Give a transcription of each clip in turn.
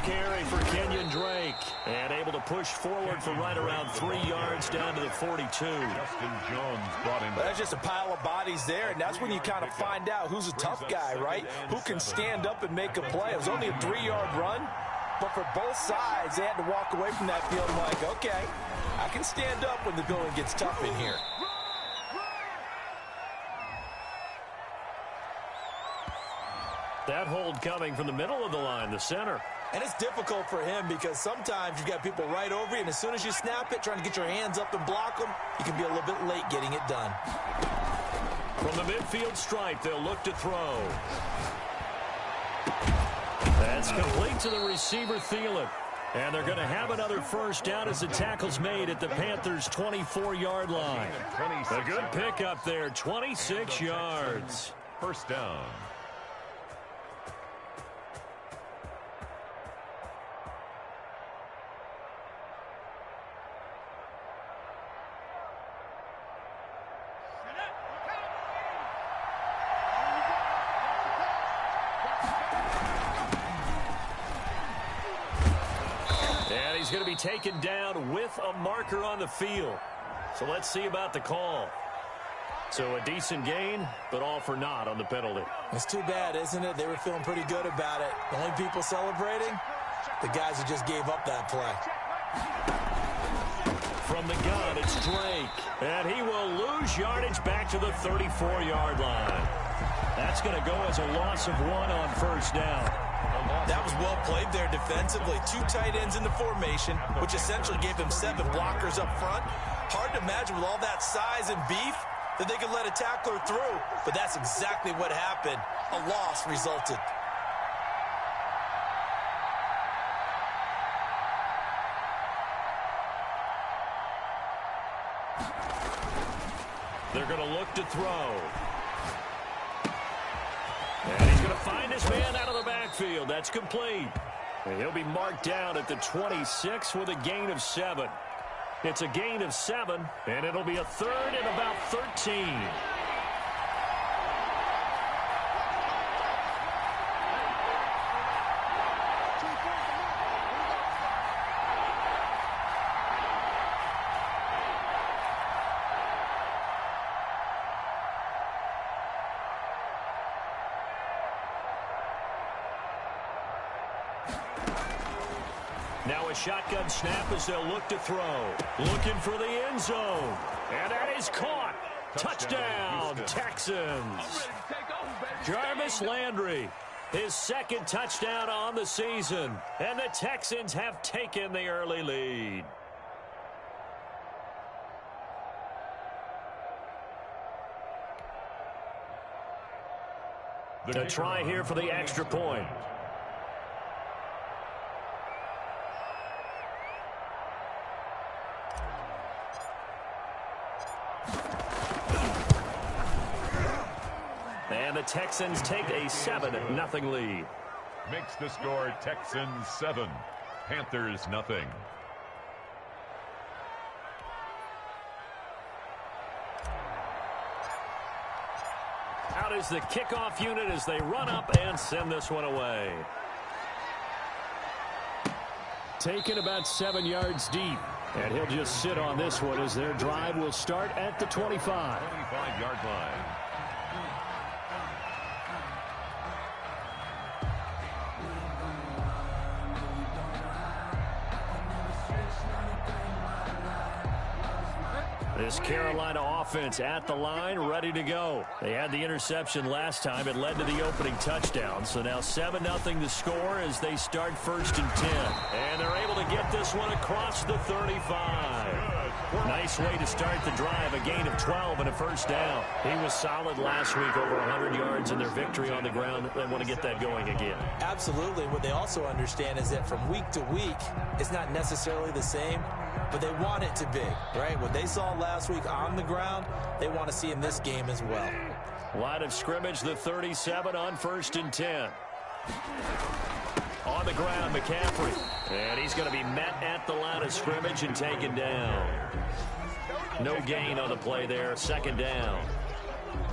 carry for Kenyon Drake. And able to push forward for right around 3 yards down to the 42. Justin Jones brought in. That's just a pile of bodies there, and that's when you kind of find out who's a tough guy, right? Who can stand up and make a play. It was only a 3-yard run, but for both sides, they had to walk away from that field like, okay, I can stand up when the going gets tough in here. That hold coming from the middle of the line, the center. And it's difficult for him because sometimes you've got people right over you, and as soon as you snap it, trying to get your hands up and block them, you can be a little bit late getting it done. From the midfield stripe, they'll look to throw. That's complete to the receiver, Thielen. And they're going to have another first down as the tackle's made at the Panthers' 24-yard line. A good pickup there, 26 yards. First down. He's going to be taken down with a marker on the field. So let's see about the call. So a decent gain, but all for naught on the penalty. It's too bad, isn't it? They were feeling pretty good about it. The only people celebrating, the guys who just gave up that play. From the gun, it's Drake. And he will lose yardage back to the 34-yard line. That's going to go as a loss of 1 on first down. That was well played there defensively. 2 tight ends in the formation, which essentially gave them 7 blockers up front. Hard to imagine with all that size and beef that they could let a tackler through, but that's exactly what happened. A loss resulted. They're going to look to throw. And he's going to find his man out of the backfield. That's complete. And he'll be marked down at the 26 with a gain of 7. It's a gain of 7, and it'll be a 3rd and about 13. Now a shotgun snap as they'll look to throw. Looking for the end zone. And that is caught. Touchdown, Texans. Jarvis Landry, his 2nd touchdown on the season. And the Texans have taken the early lead. A try here for the extra point. And the Texans take a 7-0 lead. Makes the score Texans 7, Panthers 0. Out is the kickoff unit as they run up and send this one away. Taken about 7 yards deep. And he'll just sit on this one as their drive will start at the 25. 25-yard line. This Carolina offense at the line, ready to go. They had the interception last time. It led to the opening touchdown. So now 7-0 the score as they start 1st and 10. And they're able to get this one across the 35. Nice way to start the drive. A gain of 12 and a first down. He was solid last week, over 100 yards in their victory on the ground. They want to get that going again. Absolutely. What they also understand is that from week to week, it's not necessarily the same, but they want it to be, right? What they saw last week on the ground, they want to see in this game as well. Line of scrimmage, the 37 on 1st and 10. On the ground, McCaffrey. And he's going to be met at the line of scrimmage and taken down. No gain on the play there, 2nd down.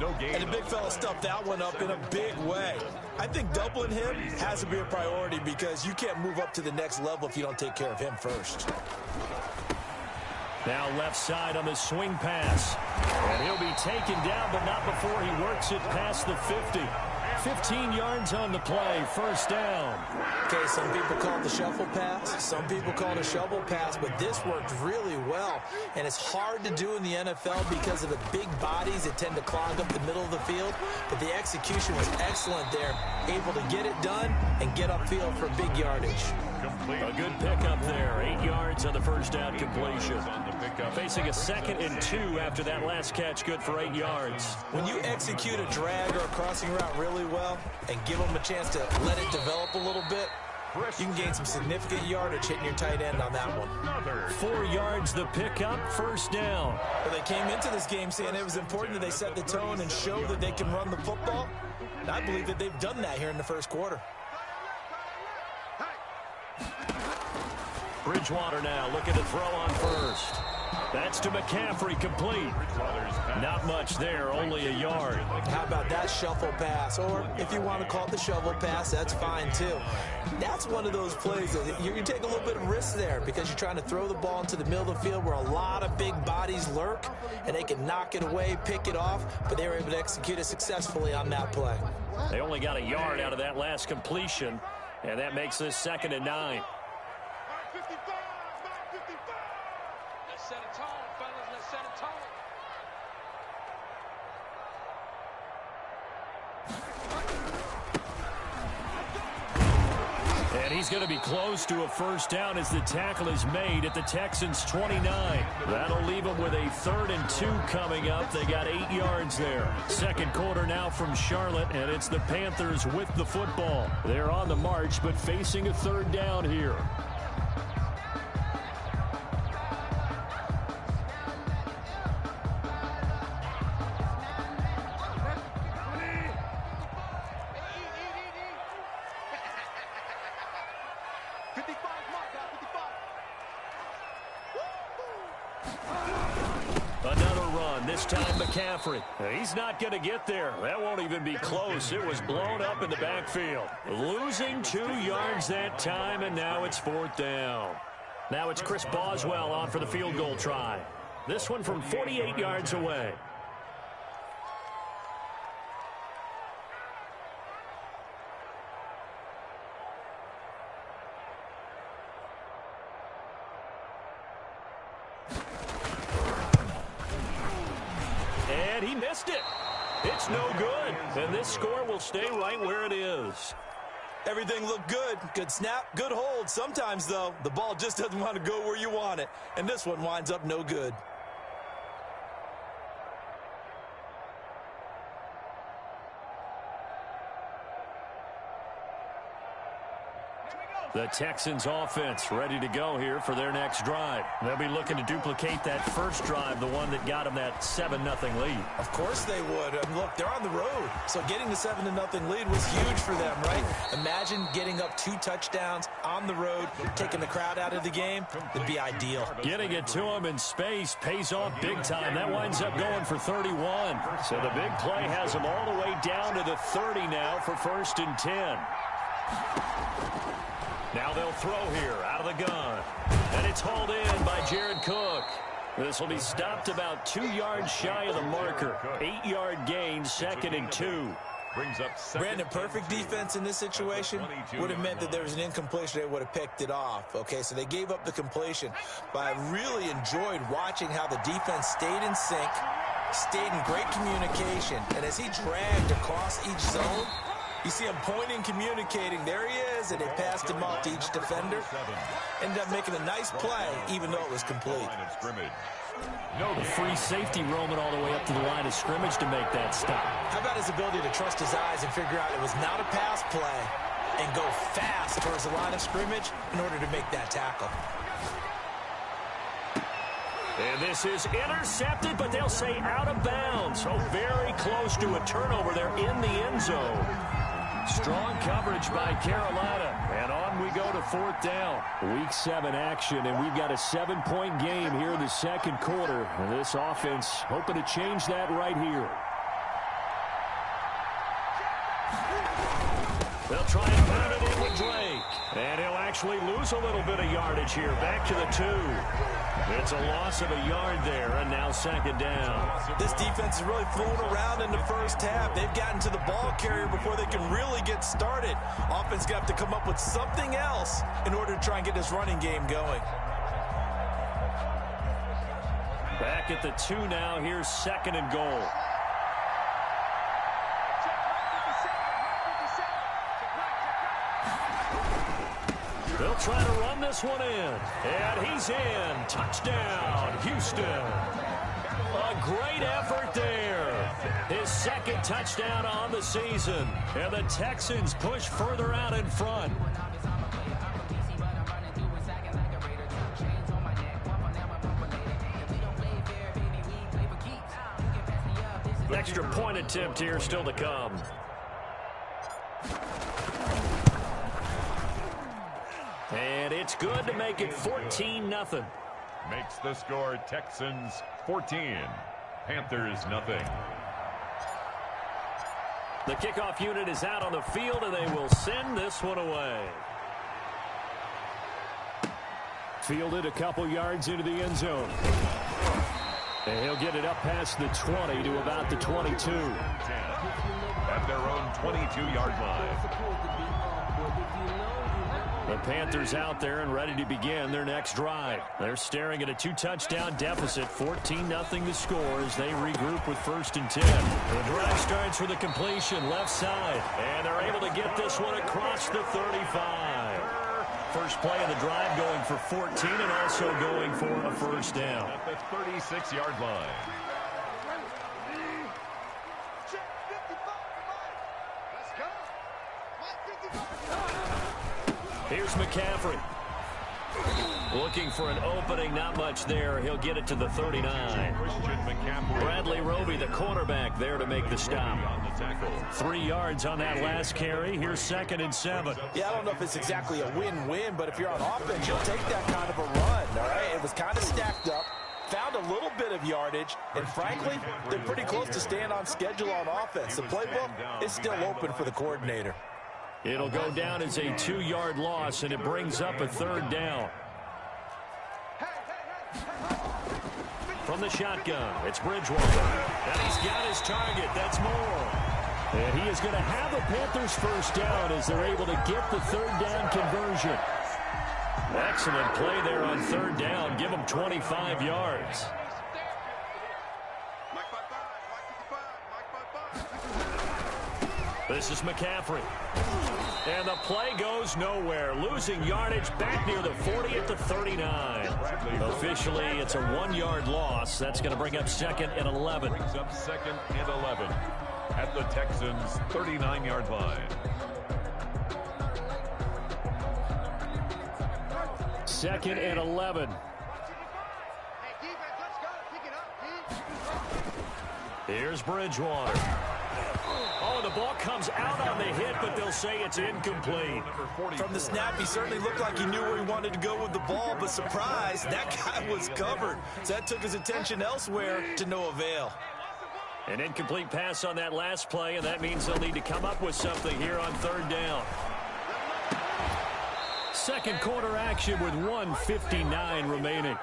No gain. And the big fella stuffed that one up in a big way. I think doubling him has to be a priority because you can't move up to the next level if you don't take care of him first. Now left side on the swing pass. And he'll be taken down, but not before he works it past the 50. 15 yards on the play, first down. Okay, some people call it the shuffle pass. Some people call it a shovel pass, but this worked really well. And it's hard to do in the NFL because of the big bodies that tend to clog up the middle of the field. But the execution was excellent there, able to get it done and get upfield for big yardage. A good pickup there. 8 yards on the first down completion. Facing a 2nd and 2 after that last catch, good for 8 yards. When you execute a drag or a crossing route really well and give them a chance to let it develop a little bit, you can gain some significant yardage hitting your tight end on that one. 4 yards the pickup, first down. Well, they came into this game saying it was important that they set the tone and show that they can run the football. And I believe that they've done that here in the first quarter. Bridgewater now looking to throw on first. That's to McCaffrey, complete. Not much there, only a yard. How about that shuffle pass? Or if you want to call it the shovel pass, that's fine too. That's one of those plays that you take a little bit of risk there because you're trying to throw the ball into the middle of the field where a lot of big bodies lurk, and they can knock it away, pick it off, but they were able to execute it successfully on that play. They only got a yard out of that last completion, and that makes this 2nd and 9. Let's set a tone, fellas. Let's set a tone. And he's going to be close to a first down as the tackle is made at the Texans' 29. That'll leave them with a 3rd and 2 coming up. They got 8 yards there. Second quarter now from Charlotte, and it's the Panthers with the football. They're on the march, but facing a 3rd down here. Another run, this time McCaffrey. He's not going to get there. That won't even be close. It was blown up in the backfield. Losing 2 yards that time, and now it's 4th down. Now it's Chris Boswell on for the field goal try. This one from 48 yards away. And he missed it. It's no good. And this score will stay right where it is. Everything looked good. Good snap, good hold. Sometimes, though, the ball just doesn't want to go where you want it. And this one winds up no good. The Texans offense ready to go here for their next drive. They'll be looking to duplicate that first drive, the one that got them that 7-0 lead. Of course they would. And look, they're on the road. So getting the 7-0 lead was huge for them, right? Imagine getting up 2 touchdowns on the road, taking the crowd out of the game. It'd be ideal. Getting it to him in space pays off big time. That winds up going for 31. So the big play has them all the way down to the 30 now for 1st and 10. Now they'll throw here out of the gun. And it's hauled in by Jared Cook. This will be stopped about 2 yards shy of the marker. 8-yard gain, 2nd and 2. Brings up Brandon, perfect defense in this situation would have meant that there was an incompletion. They would have picked it off. Okay, so they gave up the completion. But I really enjoyed watching how the defense stayed in sync, stayed in great communication. And as he dragged across each zone, you see him pointing, communicating. There he is, and they passed him off to each defender. Ended up making a nice play, even though it was complete. A free safety roaming all the way up to the line of scrimmage to make that stop. How about his ability to trust his eyes and figure out it was not a pass play and go fast towards the line of scrimmage in order to make that tackle. And this is intercepted, but they'll say out of bounds. So very close to a turnover there in the end zone. Strong coverage by Carolina. And on we go to 4th down. Week 7 action, and we've got a 7-point game here in the second quarter. And this offense hoping to change that right here. They'll try and pound it in with Drake. And he'll actually lose a little bit of yardage here. Back to the 2. It's a loss of a yard there, and now second down. This defense is really thrown around in the first half. They've gotten to the ball carrier before they can really get started. Offense got to come up with something else in order to try and get this running game going. Back at the 2 now. Here's second and goal. They'll try to run this one in. And he's in. Touchdown, Houston. A great effort there. His second touchdown on the season. And the Texans push further out in front. Extra point attempt here still to come. And it's good to make it 14-0. Makes the score Texans 14, Panthers nothing. The kickoff unit is out on the field, and they will send this one away. Fielded a couple yards into the end zone. And he'll get it up past the 20 to about the 22. 10 at their own 22-yard line. The Panthers out there and ready to begin their next drive. They're staring at a 2-touchdown deficit, 14-0 to score as they regroup with 1st and 10. The drive starts with a completion left side, and they're able to get this one across the 35. First play of the drive going for 14 and also going for a first down. At the 36-yard line. Here's McCaffrey. Looking for an opening, not much there. He'll get it to the 39. Bradley Roby, the quarterback, there to make the stop. 3 yards on that last carry. Here's 2nd and 7. Yeah, I don't know if it's exactly a win-win, but if you're on offense, you'll take that kind of a run, all right? It was kind of stacked up, found a little bit of yardage, and frankly, they're pretty close to staying on schedule on offense. The playbook is still open for the coordinator. It'll go down as a 2-yard loss, and it brings up a 3rd down. From the shotgun, it's Bridgewater. And he's got his target. That's Moore. And he is going to have the Panthers first down as they're able to get the 3rd down conversion. Excellent play there on 3rd down. Give them 25 yards. This is McCaffrey. And the play goes nowhere. Losing yardage back near the 40 at the 39. Officially, it's a 1-yard loss. That's going to bring up 2nd and 11. Brings up 2nd and 11 at the Texans' 39-yard line. 2nd and 11. Here's Bridgewater. Oh, the ball comes out on the hit, but they'll say it's incomplete. From the snap, he certainly looked like he knew where he wanted to go with the ball, but surprise, that guy was covered. So that took his attention elsewhere to no avail. An incomplete pass on that last play, and that means they'll need to come up with something here on 3rd down. Second quarter action with 1:59 remaining.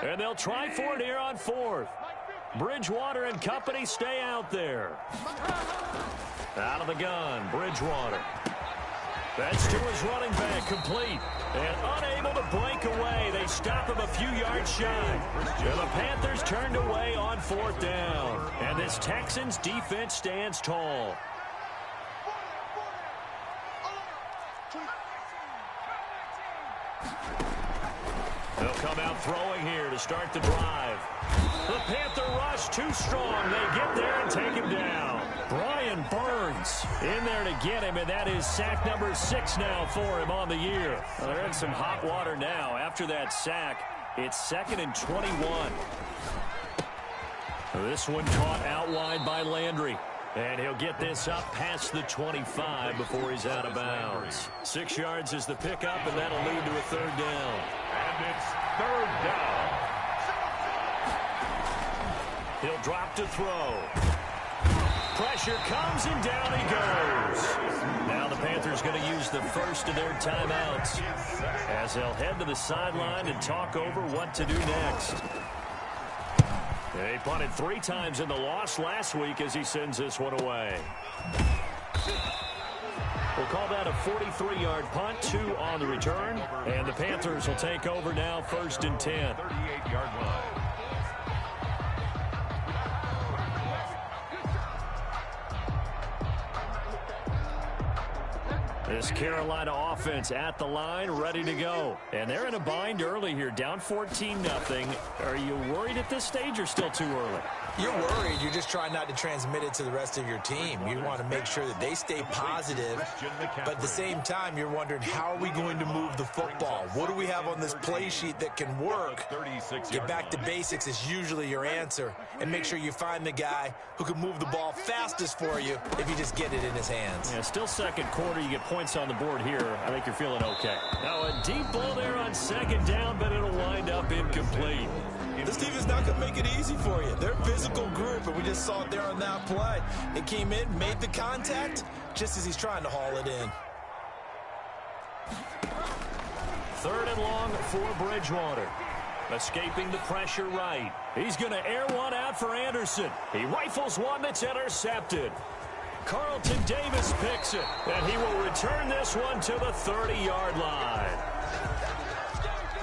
And they'll try for it here on 4th. Bridgewater and company stay out there. Out of the gun, Bridgewater. That's to his running back, complete. And unable to break away. They stop him a few yards shy. And the Panthers turned away on 4th down. And this Texans defense stands tall. They'll come out throwing here to start the drive. The Panther rush too strong. They get there and take him down. Brian Burns in there to get him, and that is sack number 6 now for him on the year. Well, they're in some hot water now. After that sack, it's 2nd and 21. This one caught out wide by Landry. And he'll get this up past the 25 before he's out of bounds. 6 yards is the pickup, and that'll lead to a 3rd down. And it's 3rd down. He'll drop to throw. Pressure comes, and down he goes. Now the Panthers going to use the first of their timeouts as they'll head to the sideline and talk over what to do next. They punted 3 times in the loss last week as he sends this one away. We'll call that a 43-yard punt, 2 on the return. And the Panthers will take over now, 1st and 10. 38-yard line. This Carolina offense at the line, ready to go. And they're in a bind early here, down 14-0. Are you worried at this stage or still too early? You're worried. You're just trying not to transmit it to the rest of your team. You want to make sure that they stay positive. But at the same time, you're wondering, how are we going to move the football? What do we have on this play sheet that can work? Get back to basics is usually your answer. And make sure you find the guy who can move the ball fastest for you if you just get it in his hands. Yeah, still 2nd quarter. You get points on the board here. I think you're feeling okay. Now a deep ball there on 2nd down, but it'll wind up incomplete. This team is not going to make it easy for you. They're a physical group, and we just saw it there on that play. It came in, made the contact, just as he's trying to haul it in. 3rd and long for Bridgewater. Escaping the pressure right. He's going to air one out for Anderson. He rifles one that's intercepted. Carlton Davis picks it, and he will return this one to the 30-yard line.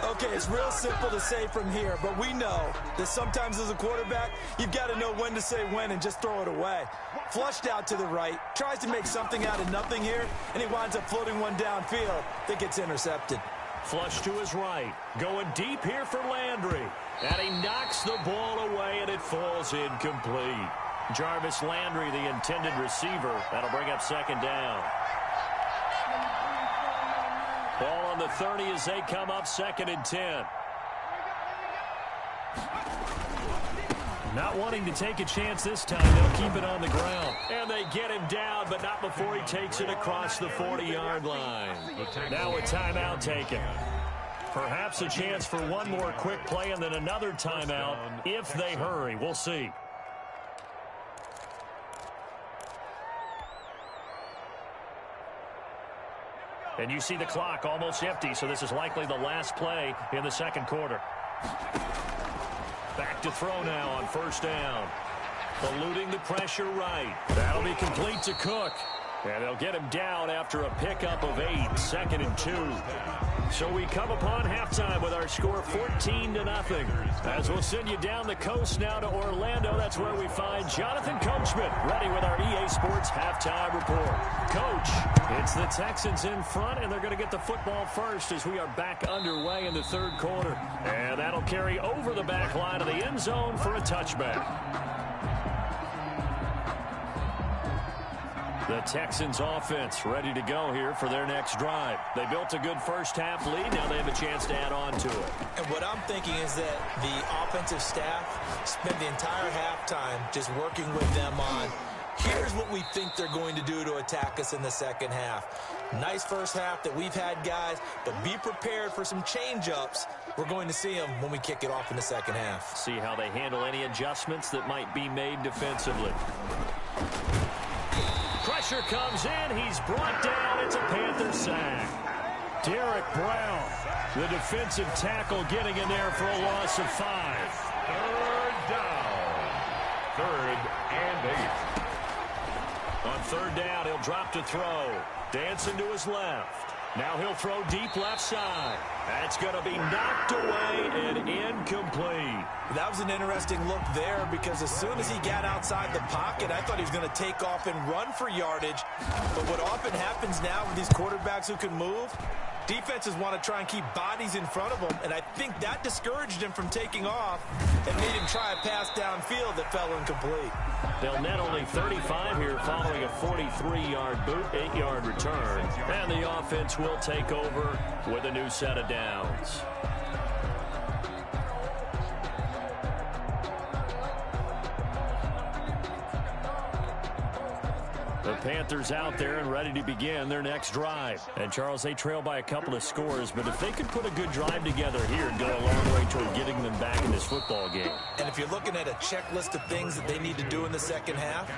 Okay, it's real simple to say from here, but we know that sometimes as a quarterback, you've got to know when to say when and just throw it away. Flushed out to the right, tries to make something out of nothing here, and he winds up floating one downfield that gets intercepted. Flush to his right, going deep here for Landry, and he knocks the ball away, and it falls incomplete. Jarvis Landry, the intended receiver. That'll bring up 2nd down. Ball on the 30 as they come up, 2nd and 10. Not wanting to take a chance this time, they'll keep it on the ground. And they get him down, but not before he takes it across the 40-yard line. Now a timeout taken. Perhaps a chance for one more quick play and then another timeout if they hurry. We'll see. And you see the clock almost empty, so this is likely the last play in the 2nd quarter. Back to throw now on 1st down. Eluding the pressure right. That'll be complete to Cook. And they'll get him down after a pickup of 8, 2nd and 2. So we come upon halftime with our score 14-0. As we'll send you down the coast now to Orlando, that's where we find Jonathan Coachman ready with our EA Sports halftime report. Coach, it's the Texans in front, and they're going to get the football first as we are back underway in the 3rd quarter. And that'll carry over the back line of the end zone for a touchback. The Texans offense ready to go here for their next drive. They built a good 1st half lead. Now they have a chance to add on to it. And what I'm thinking is that the offensive staff spent the entire halftime just working with them on, here's what we think they're going to do to attack us in the 2nd half. Nice 1st half that we've had, guys, but be prepared for some change-ups. We're going to see them when we kick it off in the 2nd half. See how they handle any adjustments that might be made defensively. Pressure comes in. He's brought down. It's a Panther sack. Derek Brown, the defensive tackle, getting in there for a loss of 5. 3rd down. 3rd and 8. On 3rd down, he'll drop to throw. Dancing to his left. Now he'll throw deep left side. That's going to be knocked away and incomplete. That was an interesting look there because as soon as he got outside the pocket, I thought he was going to take off and run for yardage. But what often happens now with these quarterbacks who can move, defenses want to try and keep bodies in front of them, and I think that discouraged him from taking off and made him try a pass downfield that fell incomplete. They'll net only 35 here following a 43-yard boot, 8-yard return. And the offense will take over with a new set of downs. Panthers out there and ready to begin their next drive. And, Charles, they trail by a couple of scores, but if they could put a good drive together here and go a long way toward getting them back in this football game. And if you're looking at a checklist of things that they need to do in the second half,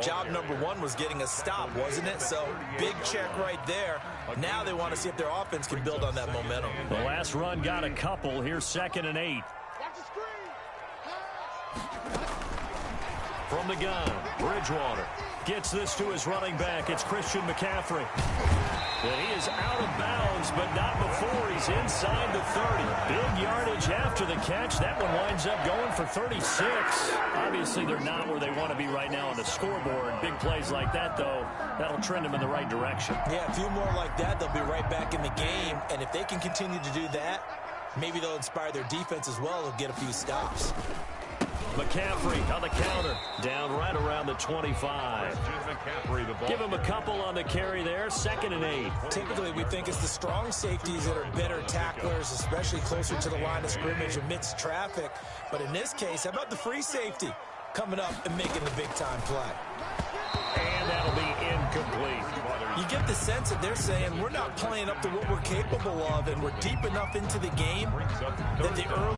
job number one was getting a stop, wasn't it? So, big check right there. Now they want to see if their offense can build on that momentum. The last run got a couple. Here's 2nd and 8. From the gun, Bridgewater gets this to his running back. It's Christian McCaffrey. And he is out of bounds, but not before he's inside the 30. Big yardage after the catch. That one winds up going for 36. Obviously, they're not where they want to be right now on the scoreboard. Big plays like that, though, that'll trend them in the right direction. Yeah, a few more like that, they'll be right back in the game. And if they can continue to do that, maybe they'll inspire their defense as well and get a few stops. McCaffrey on the counter, down right around the 25. Give him a couple on the carry there, 2nd and 8. Typically, we think it's the strong safeties that are better tacklers, especially closer to the line of scrimmage amidst traffic. But in this case, how about the free safety coming up and making the big-time play? And that'll be incomplete. You get the sense that they're saying we're not playing up to what we're capable of, and we're deep enough into the game that the early